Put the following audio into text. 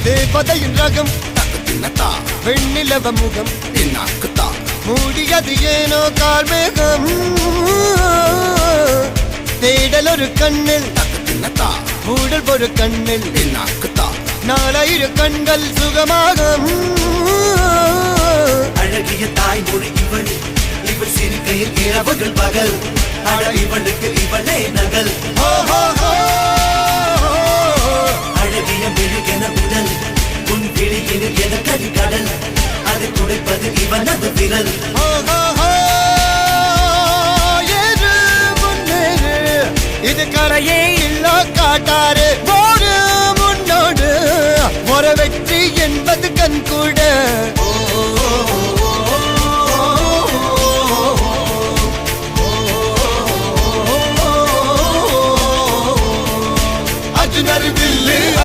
தேவதையின் ரகம் வெண்ணிலவ முகம் மூடியது ஏனோ கார்மேகம் தேடல் ஒரு கண்ணில் மூடல் ஒரு கண்ணில் நாலாயிர கண்கள் சுகமாக அழகிய தாய்மொழி இவள் இவள் சிரிக்கையில் இரவுகள் பகல் அழ இவளுக்கு இவளே நகல்.